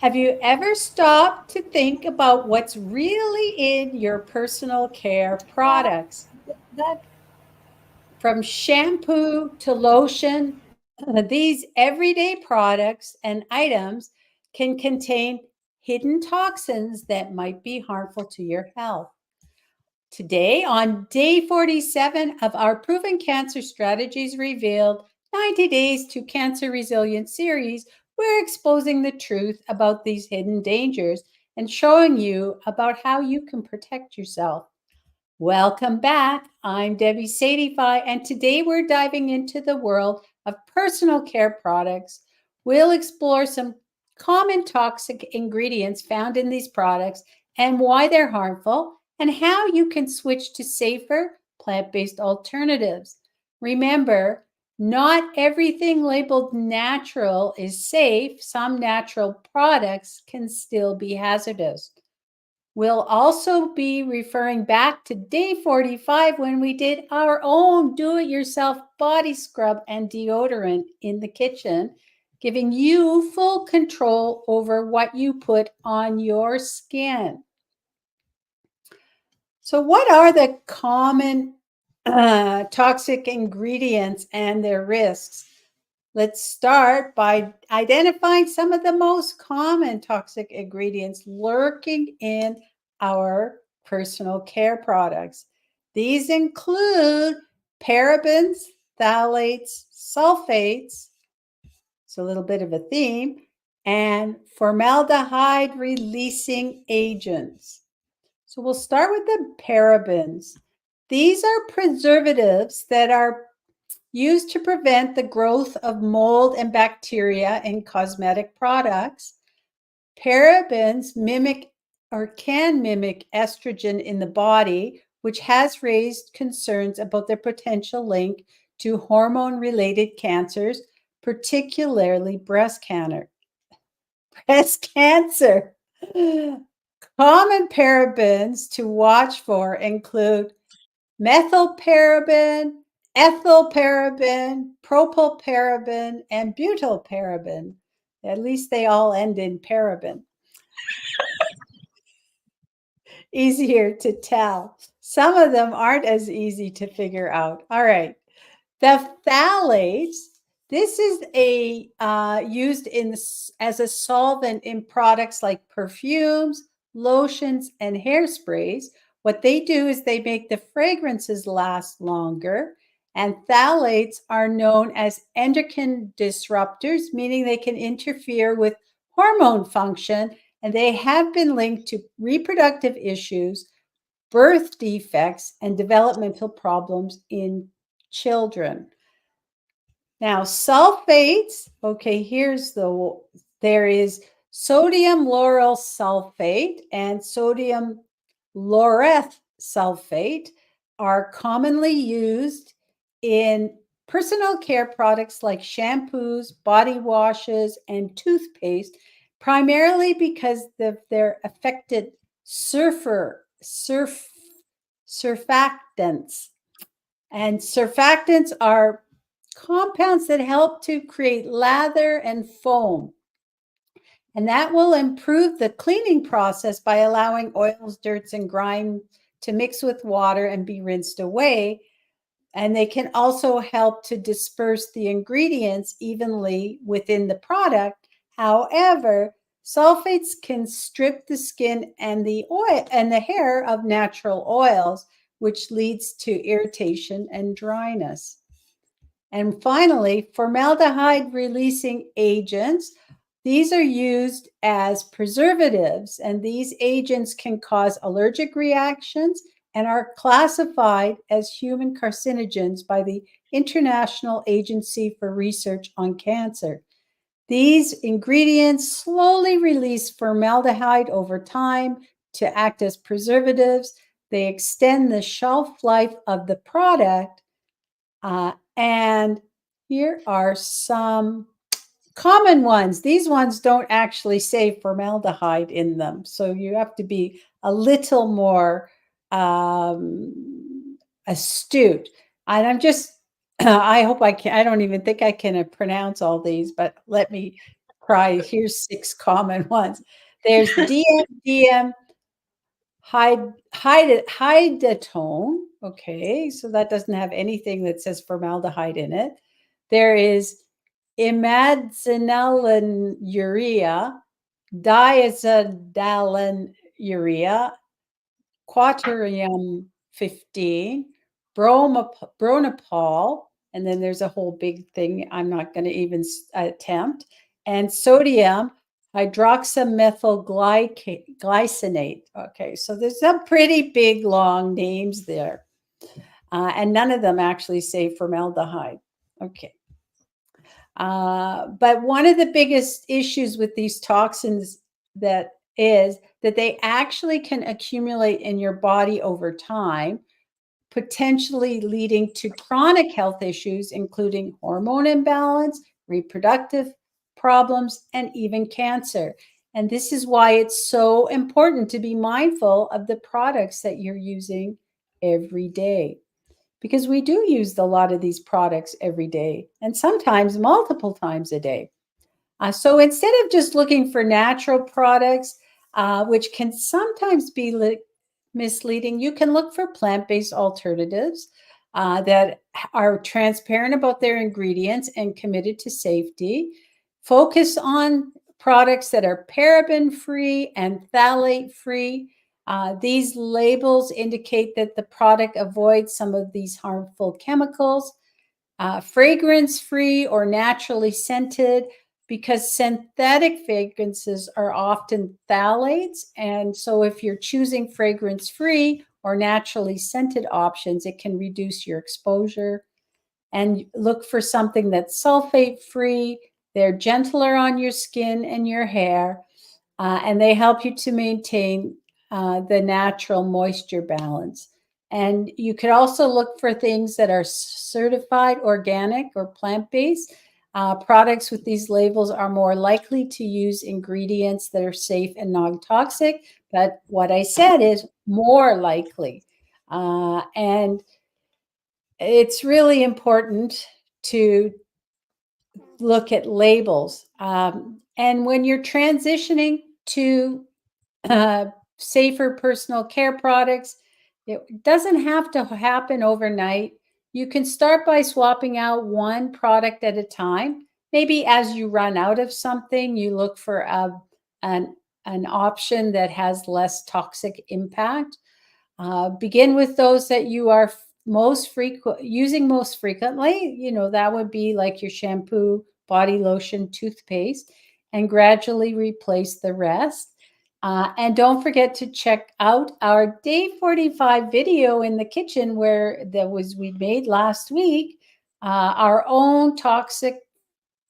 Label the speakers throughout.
Speaker 1: Have you ever stopped to think about what's really in your personal care products?
Speaker 2: That
Speaker 1: From shampoo to lotion, these everyday products and items can contain hidden toxins that might be harmful to your health. Today, on day 47 of our Proven Cancer Strategies Revealed 90 Days to Cancer Resilience series, we're exposing the truth about these hidden dangers and showing you about how you can protect yourself. Welcome back. I'm Debbie Sadify, and today we're diving into the world of personal care products. We'll explore some common toxic ingredients found in these products and why they're harmful, and how you can switch to safer plant based alternatives. Remember, not everything labeled natural is safe. Some natural products can still be hazardous. We'll also be referring back to day 45 when we did our own do it yourself body scrub and deodorant in the kitchen, giving you full control over what you put on your skin. So, what are the common toxic ingredients and their risks? Let's start by identifying some of the most common toxic ingredients lurking in our personal care products. These include parabens, phthalates, sulfates, it's a little bit of a theme, and formaldehyde releasing agents. So we'll start with the parabens. These are preservatives that are used to prevent the growth of mold and bacteria in cosmetic products. Parabens mimic or can mimic estrogen in the body, which has raised concerns about their potential link to hormone related cancers, particularly breast cancer. Breast cancer. Common parabens to watch for include methylparaben, ethylparaben, propylparaben, and butylparaben. At least they all end in paraben. Easier to tell. Some of them aren't as easy to figure out. All right. The phthalates, this is a used as a solvent in products like perfumes, lotions, and hairsprays. What they do is they make the fragrances last longer. And phthalates are known as endocrine disruptors, meaning they can interfere with hormone function, and they have been linked to reproductive issues, birth defects, and developmental problems in children. Now, sulfates, okay, there is sodium lauryl sulfate and sodium laureth sulfate are commonly used in personal care products like shampoos, body washes, and toothpaste, primarily because of their affected surfactants. And surfactants are compounds that help to create lather and foam. And that will improve the cleaning process by allowing oils, dirts, and grime to mix with water and be rinsed away. And they can also help to disperse the ingredients evenly within the product. However, sulfates can strip the skin and the oil and the hair of natural oils, which leads to irritation and dryness. And finally, formaldehyde releasing agents. These are used as preservatives, and these agents can cause allergic reactions and are classified as human carcinogens by the International Agency for Research on Cancer. These ingredients slowly release formaldehyde over time to act as preservatives. They extend the shelf life of the product. And here are some common ones. These ones don't actually say formaldehyde in them. So you have to be a little more astute. And I'm just, I hope I can, I don't even think I can pronounce all these, but let me try. Here's 6 common ones. There's DM, hydatone. Okay, so that doesn't have anything that says formaldehyde in it. There is imadzanilurea, diazodialurea, quaternium 15, bronopol, and then there's a whole big thing I'm not going to even attempt, and sodium hydroxymethylglycinate. Okay, so there's some pretty big long names there, and none of them actually say formaldehyde. Okay. But one of the biggest issues with these toxins that is that they actually can accumulate in your body over time, potentially leading to chronic health issues, including hormone imbalance, reproductive problems, and even cancer. And this is why it's so important to be mindful of the products that you're using every day, because we do use a lot of these products every day and sometimes multiple times a day. So instead of just looking for natural products, which can sometimes be misleading, you can look for plant-based alternatives that are transparent about their ingredients and committed to safety. Focus on products that are paraben-free and phthalate-free. These labels indicate that the product avoids some of these harmful chemicals. Fragrance-free or naturally scented, because synthetic fragrances are often phthalates. And so if you're choosing fragrance-free or naturally scented options, it can reduce your exposure. And look for something that's sulfate-free. They're gentler on your skin and your hair, and they help you to maintain the natural moisture balance. And you could also look for things that are certified organic or plant-based. Products with these labels are more likely to use ingredients that are safe and non-toxic. But what I said is more likely. And it's really important to look at labels. And when you're transitioning to safer personal care products, it doesn't have to happen overnight. You can start by swapping out one product at a time. Maybe as you run out of something, you look for an option that has less toxic impact. Begin with those that you are using most frequently. You know, that would be like your shampoo, body lotion, toothpaste, and gradually replace the rest. And don't forget to check out our day 45 video in the kitchen where we made last week, our own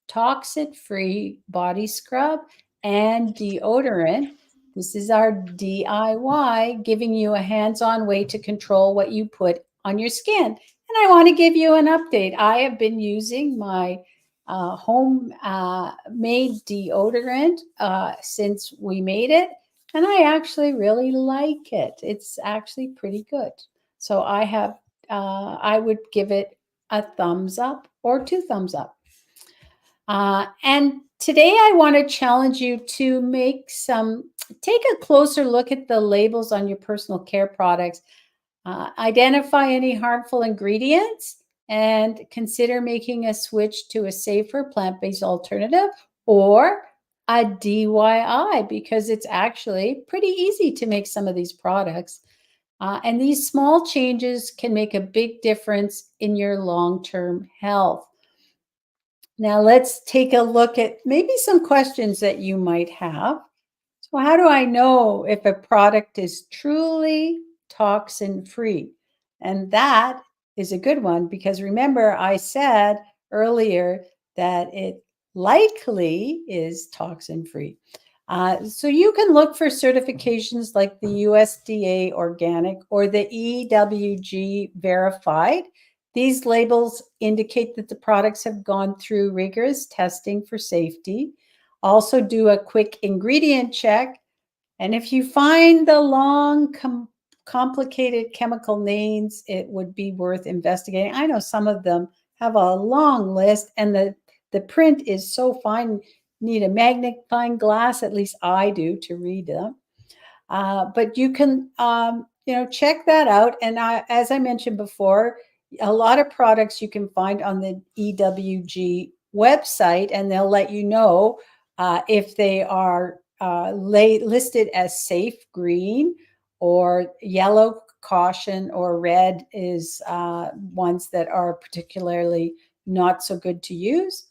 Speaker 1: toxin-free body scrub and deodorant. This is our DIY, giving you a hands-on way to control what you put on your skin. And I want to give you an update. I have been using my home made deodorant since we made it, and I actually really like it. It's actually pretty good. So I would give it a thumbs up or 2 thumbs up. And today I want to challenge you to take a closer look at the labels on your personal care products, identify any harmful ingredients, and consider making a switch to a safer plant-based alternative or a DIY, because it's actually pretty easy to make some of these products. And these small changes can make a big difference in your long-term health. Now let's take a look at maybe some questions that you might have. So how do I know if a product is truly toxin-free? And that is a good one, because remember I said earlier that it likely is toxin-free. So you can look for certifications like the USDA Organic or the EWG Verified. These labels indicate that the products have gone through rigorous testing for safety. Also do a quick ingredient check. And if you find the long, complicated chemical names, it would be worth investigating. I know some of them have a long list, and the print is so fine. need a magnifying glass, at least I do, to read them. But you can, check that out. And as I mentioned before, a lot of products you can find on the EWG website, and they'll let you know if they are listed as safe green, or yellow caution, or red is ones that are particularly not so good to use.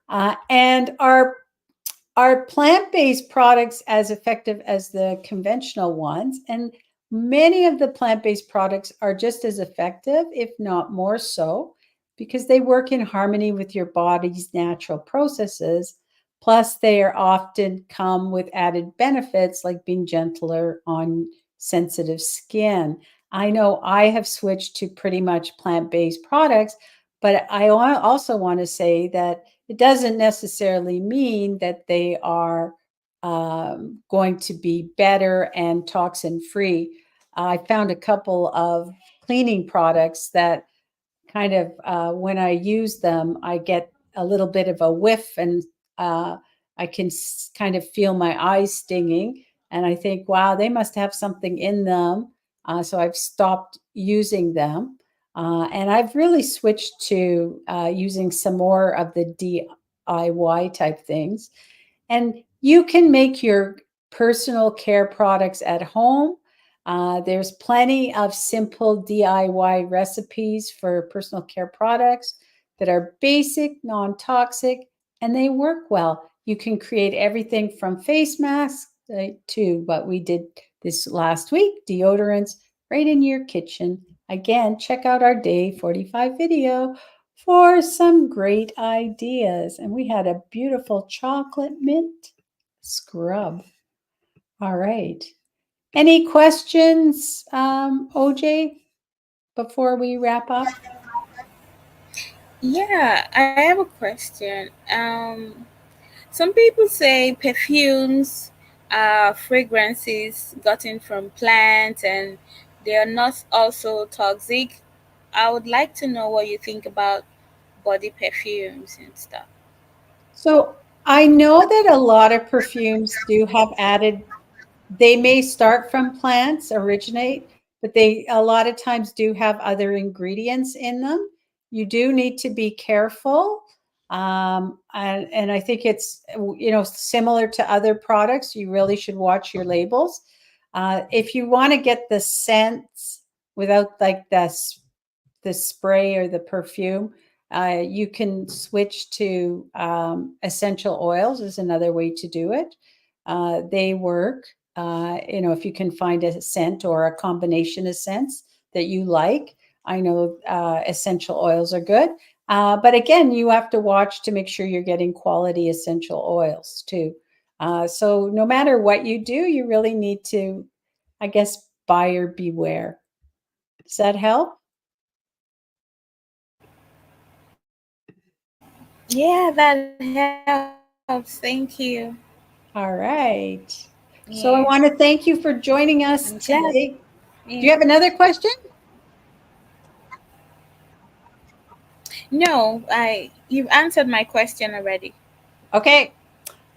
Speaker 1: And are plant-based products as effective as the conventional ones? And many of the plant-based products are just as effective, if not more so, because they work in harmony with your body's natural processes. Plus, they are often come with added benefits like being gentler on sensitive skin. I know I have switched to pretty much plant-based products, but I also want to say that it doesn't necessarily mean that they are going to be better and toxin-free. I found a couple of cleaning products that kind of, when I use them, I get a little bit of a whiff, and I can kind of feel my eyes stinging. And I think, wow, they must have something in them. So I've stopped using them. And I've really switched to using some more of the DIY type things. And you can make your personal care products at home. There's plenty of simple DIY recipes for personal care products that are basic, non-toxic, and they work well. You can create everything from face masks to what we did this last week, deodorants, right in your kitchen. Again, check out our day 45 video for some great ideas. And we had a beautiful chocolate mint scrub. All right. Any questions, OJ, before we wrap up?
Speaker 2: Yeah, I have a question. Some people say perfumes are fragrances gotten from plants and they are not also toxic. I would like to know what you think about body perfumes and stuff.
Speaker 1: So I know that a lot of perfumes do have added, they may start from plants, originate, but they a lot of times do have other ingredients in them. You do need to be careful. And I think it's, similar to other products, you really should watch your labels. If you want to get the scents without like the spray or the perfume, you can switch to essential oils is another way to do it. They work. If you can find a scent or a combination of scents that you like. I know essential oils are good. But again, you have to watch to make sure you're getting quality essential oils too. So no matter what you do, you really need to, I guess, buyer beware. Does that help?
Speaker 2: Yeah, that helps. Thank you.
Speaker 1: All right.
Speaker 2: Yes,
Speaker 1: So I want to thank you for
Speaker 2: I'm
Speaker 1: joining
Speaker 2: glad.
Speaker 1: us today.
Speaker 2: Yeah.
Speaker 1: Do you have another question?
Speaker 2: No, I you've answered my question already.
Speaker 1: Okay.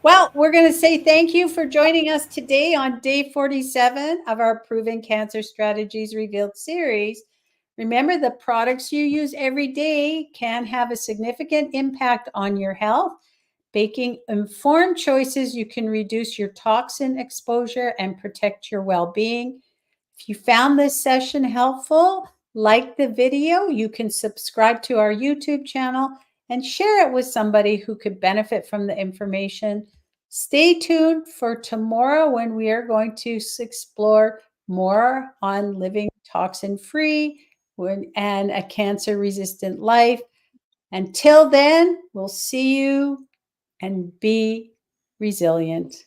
Speaker 1: Well, we're going to say thank you for joining us today on day 47 of our Proven Cancer Strategies Revealed series. Remember, the products you use every day can have a significant impact on your health. Making informed choices, you can reduce your toxin exposure and protect your well being. If you found this session helpful, like the video, you can subscribe to our YouTube channel and share it with somebody who could benefit from the information. Stay tuned for tomorrow when we are going to explore more on living toxin free and a cancer resistant life. Until then, we'll see you and be resilient.